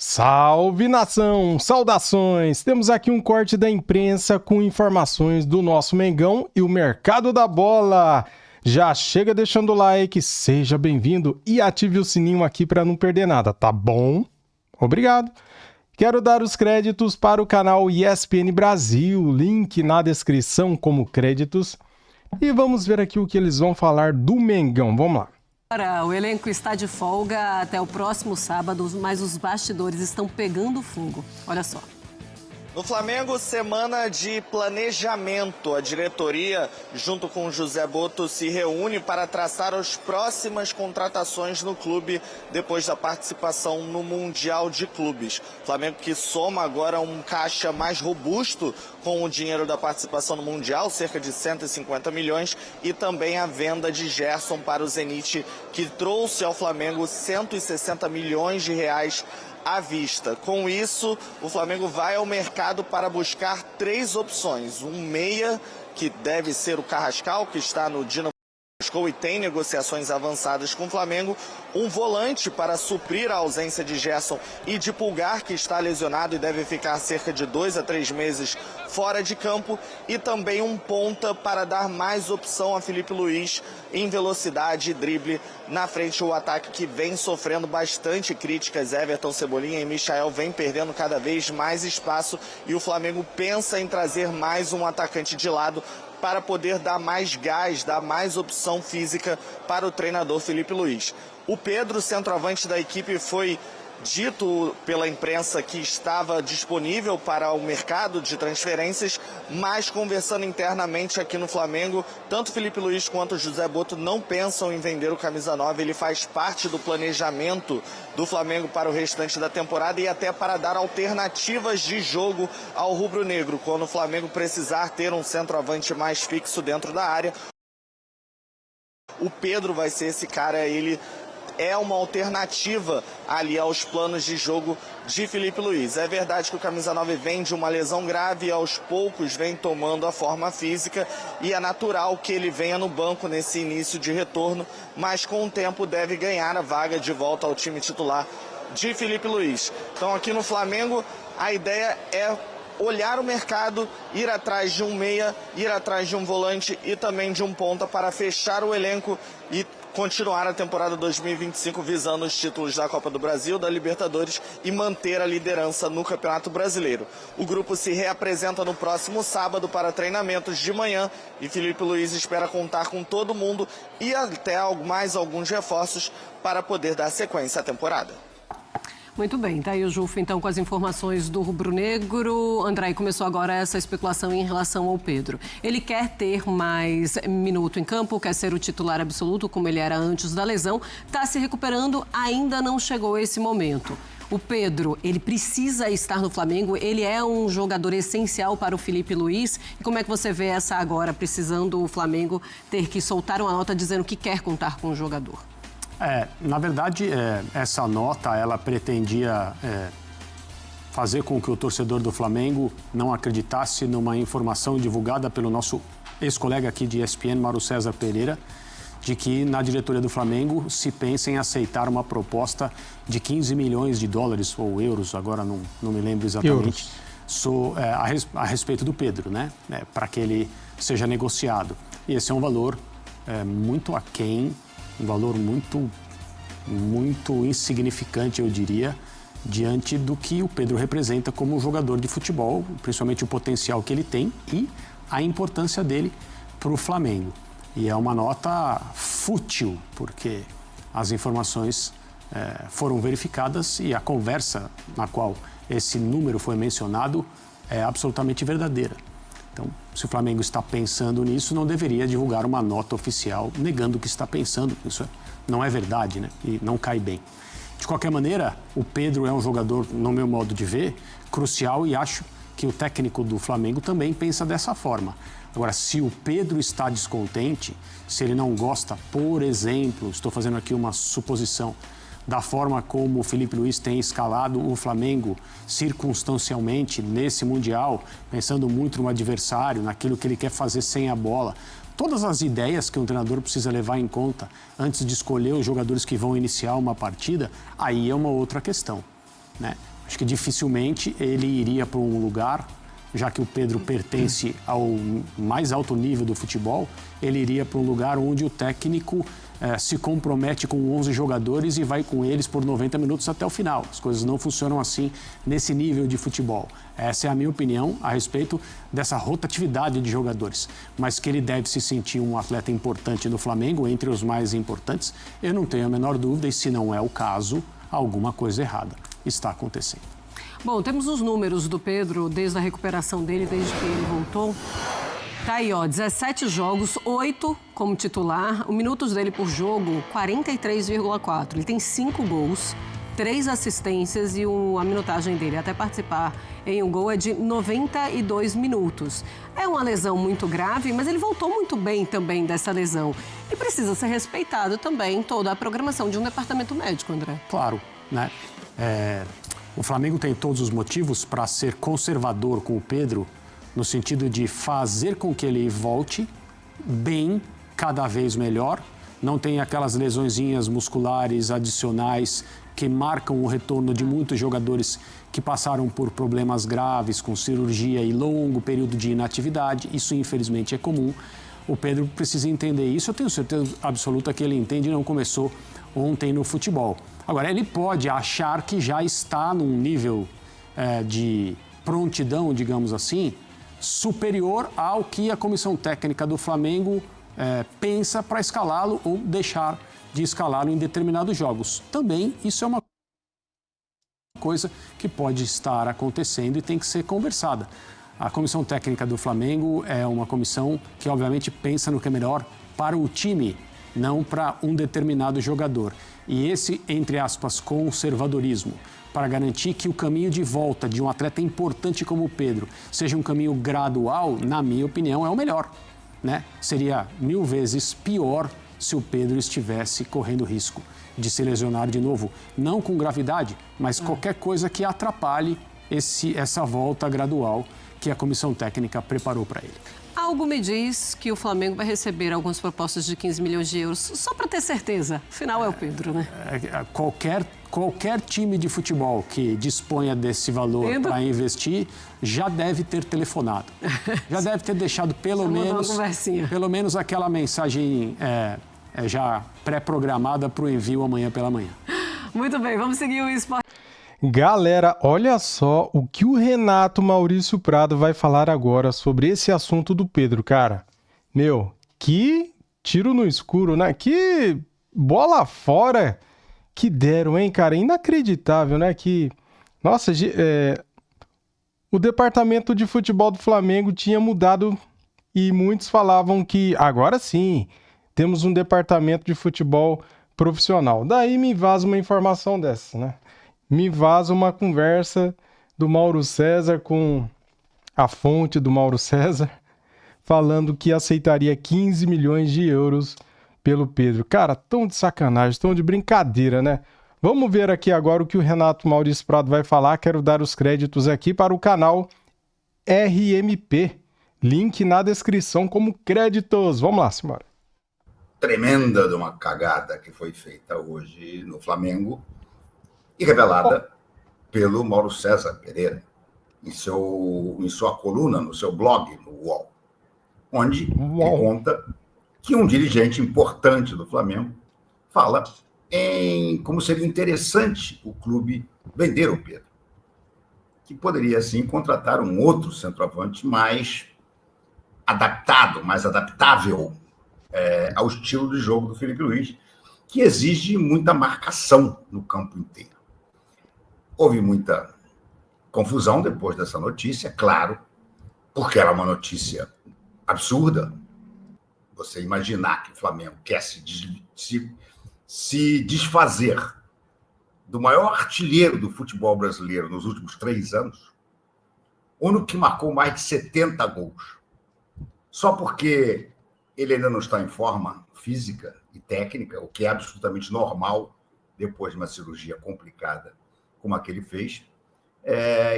Salve nação, saudações! Temos aqui um corte da imprensa com informações do nosso Mengão e o mercado da bola. Já chega deixando o like, seja bem-vindo e ative o sininho aqui para não perder nada, tá bom? Obrigado! Quero dar os créditos para o canal ESPN Brasil, link na descrição como créditos. E vamos ver aqui o que eles vão falar do Mengão, vamos lá. O elenco está de folga até o próximo sábado, mas os bastidores estão pegando fogo. Olha só. No Flamengo, semana de planejamento. A diretoria, junto com o José Botto, se reúne para traçar as próximas contratações no clube depois da participação no Mundial de Clubes. O Flamengo que soma agora um caixa mais robusto com o dinheiro da participação no Mundial, cerca de 150 milhões, e também a venda de Gerson para o Zenit, que trouxe ao Flamengo 160 milhões de reais à vista. Com isso, o Flamengo vai ao mercado para buscar três opções. Um meia, que deve ser o Carrascal, que está no Dinamo Moscou e tem negociações avançadas com o Flamengo. Um volante para suprir a ausência de Gerson e de Pulgar, que está lesionado e deve ficar cerca de 2 a 3 meses fora de campo. E também um ponta para dar mais opção a Filipe Luís em velocidade e drible na frente. O ataque que vem sofrendo bastante críticas. Everton, Cebolinha e Michael vem perdendo cada vez mais espaço e o Flamengo pensa em trazer mais um atacante de lado para poder dar mais gás, dar mais opção física para o treinador Filipe Luís. O Pedro, centroavante da equipe, foi dito pela imprensa que estava disponível para o mercado de transferências, mas conversando internamente aqui no Flamengo, tanto Filipe Luís quanto José Botto não pensam em vender o camisa 9, ele faz parte do planejamento do Flamengo para o restante da temporada e até para dar alternativas de jogo ao rubro-negro, quando o Flamengo precisar ter um centroavante mais fixo dentro da área. O Pedro vai ser esse cara, ele é uma alternativa ali aos planos de jogo de Filipe Luís. É verdade que o camisa 9 vem de uma lesão grave e aos poucos vem tomando a forma física e é natural que ele venha no banco nesse início de retorno, mas com o tempo deve ganhar a vaga de volta ao time titular de Filipe Luís. Então aqui no Flamengo a ideia é olhar o mercado, ir atrás de um meia, ir atrás de um volante e também de um ponta para fechar o elenco e continuar a temporada 2025 visando os títulos da Copa do Brasil, da Libertadores e manter a liderança no Campeonato Brasileiro. O grupo se reapresenta no próximo sábado para treinamentos de manhã e Filipe Luís espera contar com todo mundo e até mais alguns reforços para poder dar sequência à temporada. Muito bem, tá aí o Jufo então com as informações do rubro-negro. André, começou agora essa especulação em relação ao Pedro. Ele quer ter mais minuto em campo, quer ser o titular absoluto como ele era antes da lesão, está se recuperando, ainda não chegou esse momento. O Pedro, ele precisa estar no Flamengo, ele é um jogador essencial para o Filipe Luís. E como é que você vê essa agora, precisando o Flamengo ter que soltar uma nota dizendo que quer contar com o jogador? Na verdade, essa nota, ela pretendia fazer com que o torcedor do Flamengo não acreditasse numa informação divulgada pelo nosso ex-colega aqui de ESPN, Mauro César Pereira, de que na diretoria do Flamengo se pensa em aceitar uma proposta de 15 milhões de dólares ou euros, agora não me lembro exatamente, a respeito do Pedro, né? Para que ele seja negociado. E esse é um valor muito aquém, um valor muito insignificante, eu diria, diante do que o Pedro representa como jogador de futebol, principalmente o potencial que ele tem e a importância dele para o Flamengo. E é uma nota fútil, porque as informações foram verificadas e a conversa na qual esse número foi mencionado é absolutamente verdadeira. Então, se o Flamengo está pensando nisso, não deveria divulgar uma nota oficial negando que está pensando. Isso não é verdade, né? E não cai bem. De qualquer maneira, o Pedro é um jogador, no meu modo de ver, crucial e acho que o técnico do Flamengo também pensa dessa forma. Agora, se o Pedro está descontente, se ele não gosta, por exemplo, estou fazendo aqui uma suposição, da forma como o Filipe Luís tem escalado o Flamengo circunstancialmente nesse Mundial, pensando muito no adversário, naquilo que ele quer fazer sem a bola. Todas as ideias que um treinador precisa levar em conta antes de escolher os jogadores que vão iniciar uma partida, aí é uma outra questão, né? Acho que dificilmente ele iria para um lugar, já que o Pedro pertence ao mais alto nível do futebol, ele iria para um lugar onde o técnico se compromete com 11 jogadores e vai com eles por 90 minutos até o final. As coisas não funcionam assim nesse nível de futebol. Essa é a minha opinião a respeito dessa rotatividade de jogadores. Mas que ele deve se sentir um atleta importante no Flamengo, entre os mais importantes, eu não tenho a menor dúvida, e se não é o caso, alguma coisa errada está acontecendo. Bom, temos os números do Pedro desde a recuperação dele, desde que ele voltou. Tá aí, ó, 17 jogos, 8 como titular, os minutos dele por jogo, 43,4. Ele tem 5 gols, 3 assistências e a minutagem dele, até participar em um gol, é de 92 minutos. É uma lesão muito grave, mas ele voltou muito bem também dessa lesão. E precisa ser respeitado também toda a programação de um departamento médico, André. Claro, né? O Flamengo tem todos os motivos para ser conservador com o Pedro, no sentido de fazer com que ele volte bem, cada vez melhor. Não tem aquelas lesõezinhas musculares adicionais que marcam o retorno de muitos jogadores que passaram por problemas graves, com cirurgia e longo período de inatividade. Isso, infelizmente, é comum. O Pedro precisa entender isso. Eu tenho certeza absoluta que ele entende e não começou ontem no futebol. Agora, ele pode achar que já está num nível de prontidão, digamos assim, superior ao que a comissão técnica do Flamengo pensa para escalá-lo ou deixar de escalá-lo em determinados jogos. Também isso é uma coisa que pode estar acontecendo e tem que ser conversada. A comissão técnica do Flamengo é uma comissão que, obviamente, pensa no que é melhor para o time, não para um determinado jogador. E esse, entre aspas, conservadorismo, para garantir que o caminho de volta de um atleta importante como o Pedro seja um caminho gradual, na minha opinião, é o melhor, né? Seria 1000 vezes pior se o Pedro estivesse correndo risco de se lesionar de novo. Não com gravidade, mas qualquer coisa que atrapalhe essa volta gradual que a comissão técnica preparou para ele. Algo me diz que o Flamengo vai receber algumas propostas de 15 milhões de euros, só para ter certeza. Afinal, é o Pedro, né? Qualquer time de futebol que disponha desse valor para investir já deve ter telefonado. Já deve ter deixado pelo menos aquela mensagem já pré-programada para o envio amanhã pela manhã. Muito bem, vamos seguir o esporte. Galera, olha só o que o Renato Maurício Prado vai falar agora sobre esse assunto do Pedro, cara. Meu, que tiro no escuro, né? Que bola fora que deram, hein, cara? Inacreditável, né? Nossa, o departamento de futebol do Flamengo tinha mudado e muitos falavam que agora sim temos um departamento de futebol profissional. Daí me vaza uma informação dessa, né? Me vaza uma conversa do Mauro César com a fonte do Mauro César, falando que aceitaria 15 milhões de euros pelo Pedro. Cara, tão de sacanagem, tão de brincadeira, né? Vamos ver aqui agora o que o Renato Maurício Prado vai falar. Quero dar os créditos aqui para o canal RMP. Link na descrição como créditos. Vamos lá, senhora. Tremenda de uma cagada que foi feita hoje no Flamengo e revelada pelo Mauro César Pereira em sua coluna, no seu blog, no UOL, onde ele conta que um dirigente importante do Flamengo fala em como seria interessante o clube vender o Pedro, que poderia, assim, contratar um outro centroavante mais adaptado, mais adaptável ao estilo de jogo do Felipe Luiz, que exige muita marcação no campo inteiro. Houve muita confusão depois dessa notícia, claro, porque era uma notícia absurda. Você imaginar que o Flamengo quer se desfazer do maior artilheiro do futebol brasileiro nos últimos 3 anos, único que marcou mais de 70 gols, só porque ele ainda não está em forma física e técnica, o que é absolutamente normal depois de uma cirurgia complicada como a que ele fez,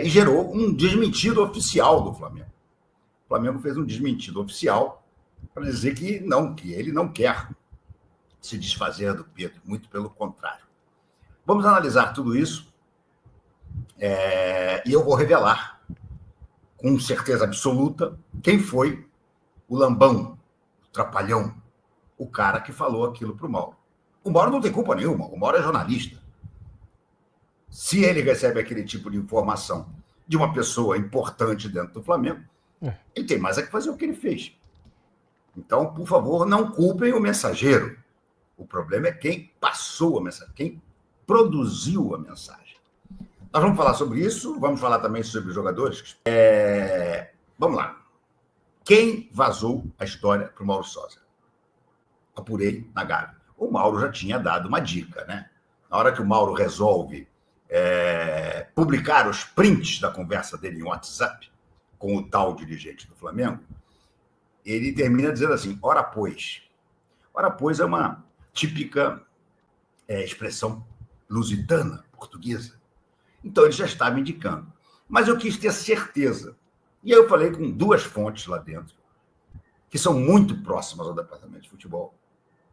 e gerou um desmentido oficial do Flamengo. O Flamengo fez um desmentido oficial para dizer que ele não quer se desfazer do Pedro, muito pelo contrário. Vamos analisar tudo isso E eu vou revelar, com certeza absoluta, quem foi o lambão, o trapalhão, o cara que falou aquilo para o Mauro. O Mauro não tem culpa nenhuma, o Mauro é jornalista. Se ele recebe aquele tipo de informação de uma pessoa importante dentro do Flamengo, ele tem mais a que fazer o que ele fez. Então, por favor, não culpem o mensageiro. O problema é quem passou a mensagem, quem produziu a mensagem. Nós vamos falar sobre isso, vamos falar também sobre os jogadores. Vamos lá. Quem vazou a história para o Mauro César? Apurei na Gávea. O Mauro já tinha dado uma dica, né? Na hora que o Mauro resolve publicar os prints da conversa dele em WhatsApp com o tal dirigente do Flamengo, ele termina dizendo assim, ora pois. Ora pois é uma típica expressão lusitana, portuguesa. Então ele já estava indicando. Mas eu quis ter certeza. E aí eu falei com 2 fontes lá dentro, que são muito próximas ao departamento de futebol,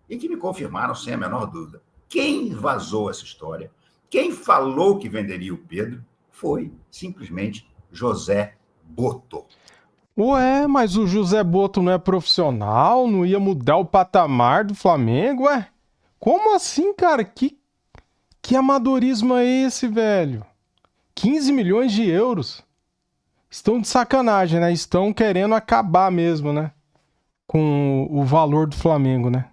e que me confirmaram sem a menor dúvida. Quem vazou essa história, quem falou que venderia o Pedro, foi simplesmente José Boto. Ué, mas o José Boto não é profissional? Não ia mudar o patamar do Flamengo? Ué, como assim, cara? Que amadorismo é esse, velho? 15 milhões de euros. Estão de sacanagem, né? Estão querendo acabar mesmo, né? Com o valor do Flamengo, né?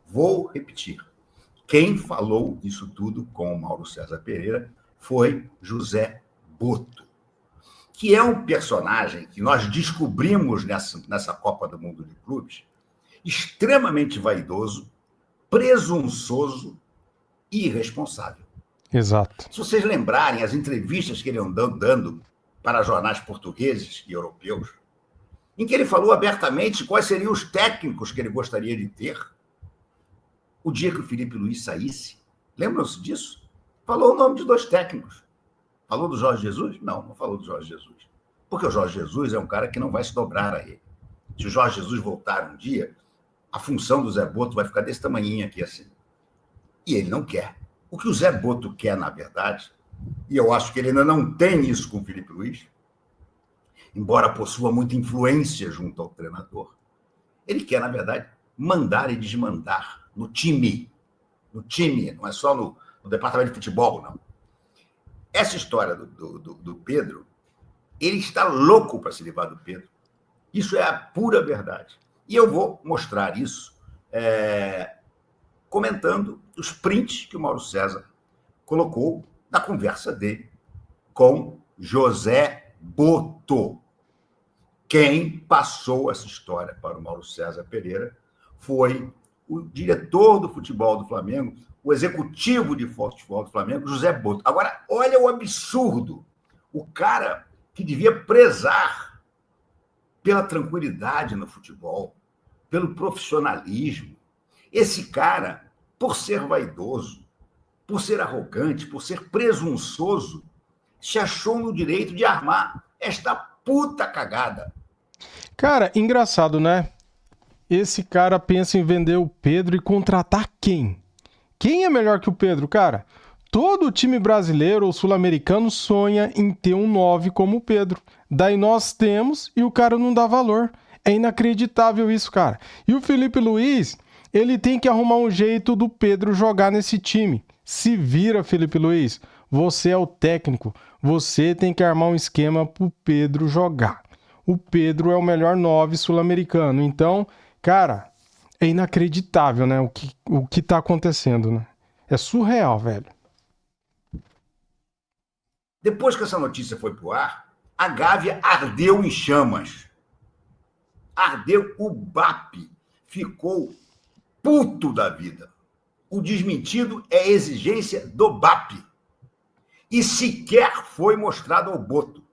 Vou repetir. Quem falou isso tudo com o Mauro César Pereira foi José Boto, que é um personagem que nós descobrimos nessa Copa do Mundo de Clubes, extremamente vaidoso, presunçoso e irresponsável. Exato. Se vocês lembrarem as entrevistas que ele andou dando para jornais portugueses e europeus, em que ele falou abertamente quais seriam os técnicos que ele gostaria de ter, o dia que o Felipe Luiz saísse, lembram-se disso? Falou o nome de 2 técnicos. Falou do Jorge Jesus? Não falou do Jorge Jesus. Porque o Jorge Jesus é um cara que não vai se dobrar a ele. Se o Jorge Jesus voltar um dia, a função do Zé Boto vai ficar desse tamanhinho aqui assim. E ele não quer. O que o Zé Boto quer, na verdade, e eu acho que ele ainda não tem isso com o Felipe Luiz, embora possua muita influência junto ao treinador, ele quer, na verdade, mandar e desmandar no time. No time, não é só no departamento de futebol, não. Essa história do Pedro, ele está louco para se livrar do Pedro. Isso é a pura verdade. E eu vou mostrar isso comentando os prints que o Mauro César colocou na conversa dele com José Boto. Quem passou essa história para o Mauro César Pereira foi o diretor do futebol do Flamengo, o executivo de futebol do Flamengo, José Boto. Agora, olha o absurdo. O cara que devia prezar pela tranquilidade no futebol, pelo profissionalismo. Esse cara, por ser vaidoso, por ser arrogante, por ser presunçoso, se achou no direito de armar esta puta cagada. Cara, engraçado, né? Esse cara pensa em vender o Pedro e contratar quem? Quem é melhor que o Pedro, cara? Todo time brasileiro ou sul-americano sonha em ter um 9 como o Pedro. Daí nós temos e o cara não dá valor. É inacreditável isso, cara. E o Felipe Luiz, ele tem que arrumar um jeito do Pedro jogar nesse time. Se vira, Felipe Luiz. Você é o técnico. Você tem que armar um esquema pro Pedro jogar. O Pedro é o melhor 9 sul-americano. Então, cara, é inacreditável, né? O que tá acontecendo, né? É surreal, velho. Depois que essa notícia foi pro ar, a Gávea ardeu em chamas. Ardeu, o BAP ficou puto da vida. O desmentido é exigência do BAP. E sequer foi mostrado ao Boto.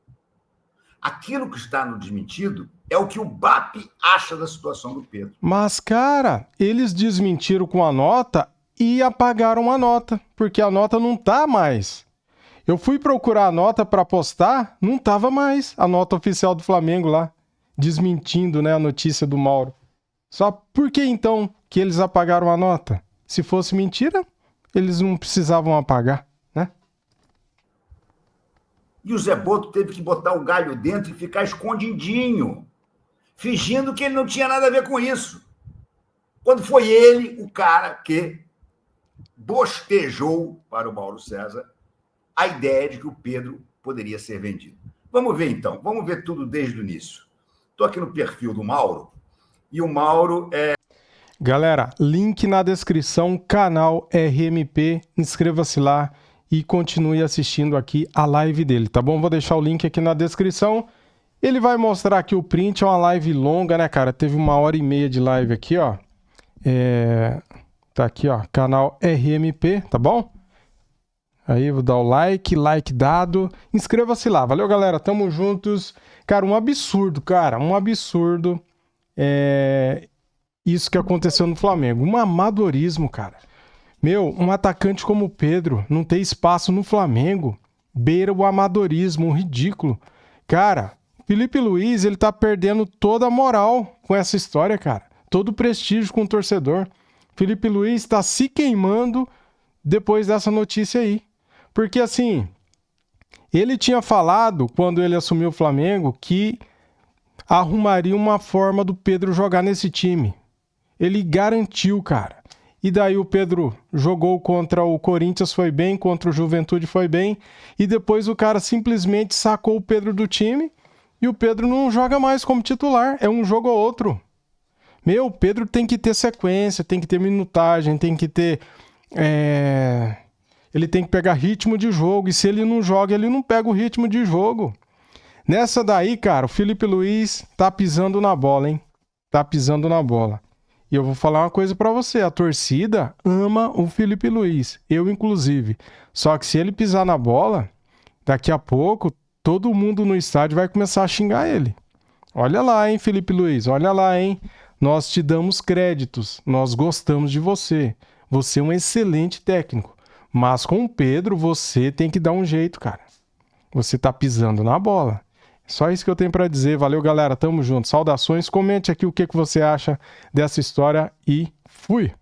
Aquilo que está no desmentido é o que o BAP acha da situação do Pedro. Mas, cara, eles desmentiram com a nota e apagaram a nota, porque a nota não tá mais. Eu fui procurar a nota para postar, não tava mais a nota oficial do Flamengo lá, desmentindo, né, a notícia do Mauro. Só por que então que eles apagaram a nota? Se fosse mentira, eles não precisavam apagar, né? E o Zé Boto teve que botar o galho dentro e ficar escondidinho, fingindo que ele não tinha nada a ver com isso. Quando foi ele o cara que bostejou para o Mauro César a ideia de que o Pedro poderia ser vendido. Vamos ver, então. Vamos ver tudo desde o início. Estou aqui no perfil do Mauro, e o Mauro é... Galera, link na descrição, canal RMP, inscreva-se lá e continue assistindo aqui a live dele, tá bom? Vou deixar o link aqui na descrição. Ele vai mostrar aqui o print, é uma live longa, né, cara? Teve 1h30 de live aqui, ó. Tá aqui, ó, canal RMP, tá bom? Aí, vou dar o like dado. Inscreva-se lá. Valeu, galera. Tamo juntos. Cara, um absurdo, cara. Um absurdo. Isso que aconteceu no Flamengo. Um amadorismo, cara. Meu, um atacante como o Pedro não ter espaço no Flamengo beira o amadorismo, um ridículo. Cara, Felipe Luiz, ele tá perdendo toda a moral com essa história, cara. Todo o prestígio com o torcedor. Felipe Luiz tá se queimando depois dessa notícia aí. Porque, assim, ele tinha falado, quando ele assumiu o Flamengo, que arrumaria uma forma do Pedro jogar nesse time. Ele garantiu, cara. E daí o Pedro jogou contra o Corinthians, foi bem, contra o Juventude foi bem, e depois o cara simplesmente sacou o Pedro do time e o Pedro não joga mais como titular. É um jogo ou outro. Meu, o Pedro tem que ter sequência, tem que ter minutagem, tem que ter... Ele tem que pegar ritmo de jogo, e se ele não joga, ele não pega o ritmo de jogo. Nessa daí, cara, o Felipe Luiz tá pisando na bola, hein? Tá pisando na bola. E eu vou falar uma coisa pra você, a torcida ama o Felipe Luiz, eu inclusive. Só que se ele pisar na bola, daqui a pouco, todo mundo no estádio vai começar a xingar ele. Olha lá, hein, Felipe Luiz, olha lá, hein? Nós te damos créditos, nós gostamos de você. Você é um excelente técnico. Mas com o Pedro, você tem que dar um jeito, cara. Você tá pisando na bola. Só isso que eu tenho pra dizer. Valeu, galera. Tamo junto. Saudações. Comente aqui o que você acha dessa história e fui!